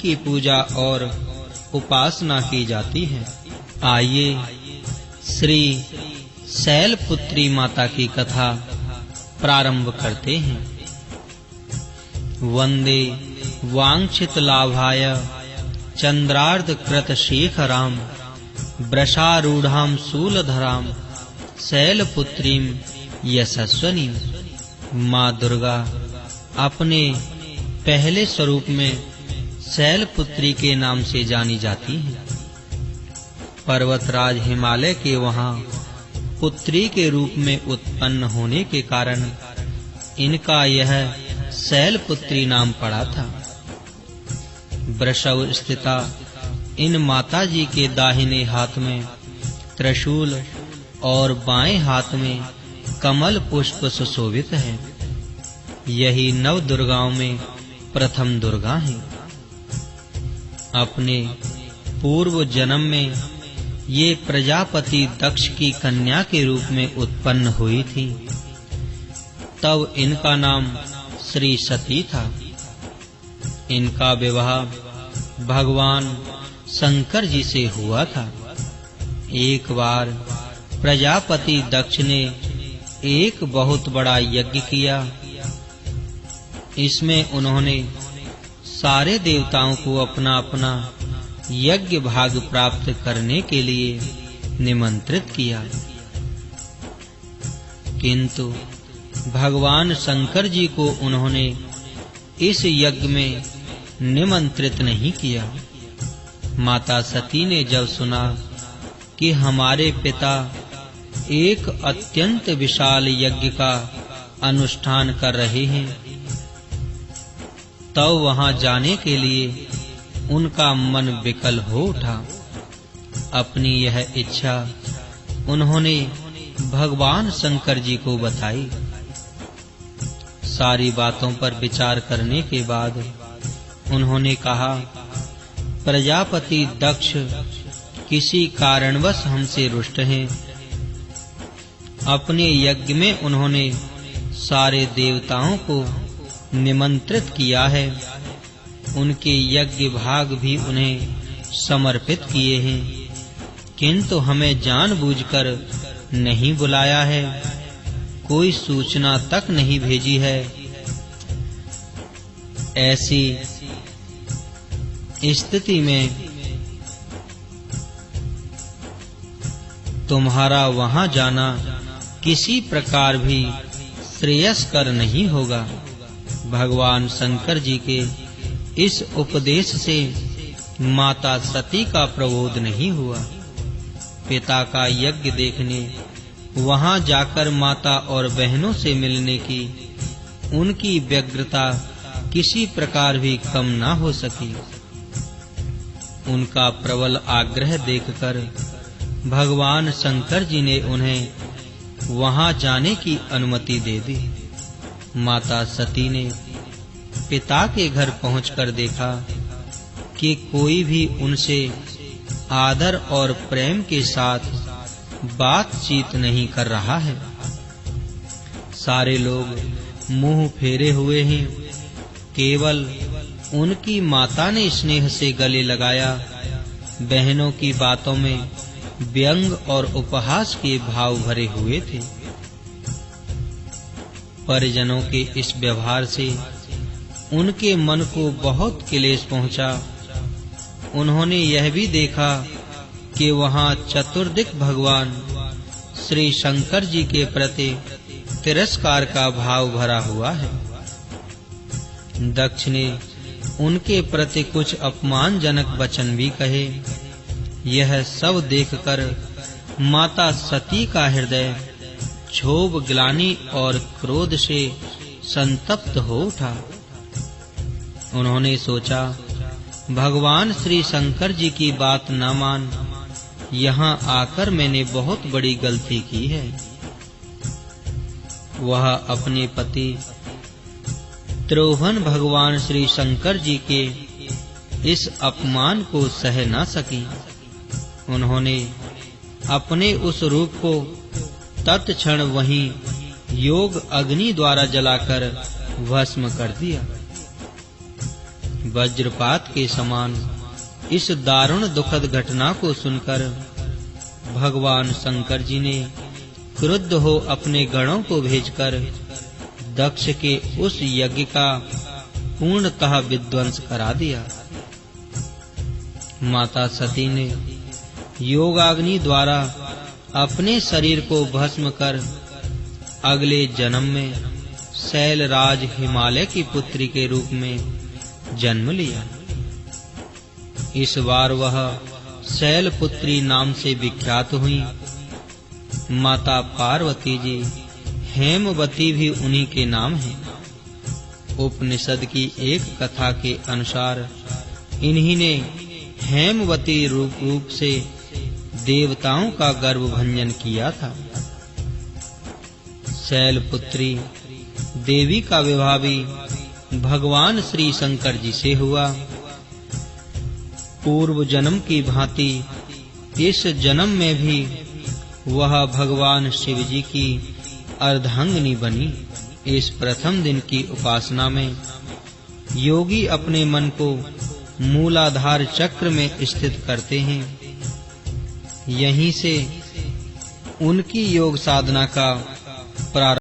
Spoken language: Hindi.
की पूजा और उपासना की जाती है। आइए श्री शैलपुत्री माता की कथा प्रारंभ करते हैं। वंदे वांछित लाभाय चंद्रार्ध कृत शेखराम वृषारूढ़ाम शूलधराम शैलपुत्रीम यशस्वनीम। माँ दुर्गा अपने पहले स्वरूप में शैलपुत्री के नाम से जानी जाती हैं। पर्वतराज हिमालय के वहां पुत्री के रूप में उत्पन्न होने के कारण इनका यह शैलपुत्री नाम पड़ा था। वृषभ स्थिता इन माताजी के दाहिने हाथ में त्रिशूल और बाएं हाथ में कमल पुष्प सुशोभित है। यही नव दुर्गाओं में प्रथम दुर्गा है। अपने पूर्व जन्म में ये प्रजापति दक्ष की कन्या के रूप में उत्पन्न हुई थी। तब इनका नाम श्री सती था। इनका विवाह भगवान शंकर जी से हुआ था। एक बार प्रजापति दक्ष ने एक बहुत बड़ा यज्ञ किया। इसमें उन्होंने सारे देवताओं को अपना अपना यज्ञ भाग प्राप्त करने के लिए निमंत्रित किया, किंतु भगवान शंकर जी को उन्होंने इस यज्ञ में निमंत्रित नहीं किया। माता सती ने जब सुना कि हमारे पिता एक अत्यंत विशाल यज्ञ का अनुष्ठान कर रहे हैं, तब वहां जाने के लिए उनका मन विकल हो उठा। अपनी यह इच्छा उन्होंने भगवान शंकर जी को बताई। सारी बातों पर विचार करने के बाद उन्होंने कहा, प्रजापति दक्ष किसी कारणवश हमसे रुष्ट हैं। अपने यज्ञ में उन्होंने सारे देवताओं को निमंत्रित किया है। उनके यज्ञ भाग भी उन्हें समर्पित किए हैं, किंतु हमें जानबूझकर नहीं बुलाया है, कोई सूचना तक नहीं भेजी है। ऐसी स्थिति में तुम्हारा वहां जाना किसी प्रकार भी श्रेयस्कर नहीं होगा। भगवान शंकर जी के इस उपदेश से माता सती का प्रबोध नहीं हुआ। पिता का यज्ञ देखने वहां जाकर माता और बहनों से मिलने की उनकी व्यग्रता किसी प्रकार भी कम ना हो सकी। उनका प्रबल आग्रह देखकर भगवान शंकर जी ने उन्हें वहां जाने की अनुमति दे दी। माता सती ने पिता के घर पहुंचकर देखा कि कोई भी उनसे आदर और प्रेम के साथ बातचीत नहीं कर रहा है। सारे लोग मुंह फेरे हुए हैं। केवल उनकी माता ने स्नेह से गले लगाया। बहनों की बातों में व्यंग और उपहास के भाव भरे हुए थे। परिजनों के इस व्यवहार से उनके मन को बहुत क्लेश पहुंचा। उन्होंने यह भी देखा कि वहां चतुर्दिक भगवान श्री शंकर जी के प्रति तिरस्कार का भाव भरा हुआ है। दक्ष ने उनके प्रति कुछ अपमानजनक वचन भी कहे। यह सब देखकर माता सती का हृदय क्षोभ, ग्लानि और क्रोध से संतप्त हो उठा। उन्होंने सोचा, भगवान श्री शंकर जी की न मान यहाँ आकर मैंने बहुत बड़ी गलती की है। वह अपने पति त्रोहन भगवान श्री शंकर जी के इस अपमान को सह न सकी। उन्होंने अपने उस रूप को तत्क्षण वहीं योग अग्नि द्वारा जलाकर भस्म कर दिया। वज्रपात के समान इस दारुण दुखद घटना को सुनकर भगवान शंकर जी ने क्रुद्ध हो अपने गणों को भेजकर दक्ष के उस यज्ञ का पूर्णतः विध्वंस करा दिया। माता सती ने योगाग्नि द्वारा अपने शरीर को भस्म कर अगले जन्म में शैलराज हिमालय की पुत्री के रूप में जन्म लिया। इस बार वह शैलपुत्री नाम से विख्यात हुई। माता पार्वती जी हेमवती भी उन्हीं के नाम है। उपनिषद की एक कथा के अनुसार इन्हीं ने हेमवती रूप से देवताओं का गर्भ भंजन किया था। शैलपुत्री देवी का विवाह भी भगवान श्री शंकर जी से हुआ। पूर्व जन्म की भांति इस जन्म में भी वह भगवान शिव जी की अर्धांगिनी बनी। इस प्रथम दिन की उपासना में योगी अपने मन को मूलाधार चक्र में स्थित करते हैं। यहीं से उनकी योग साधना का प्रारंभ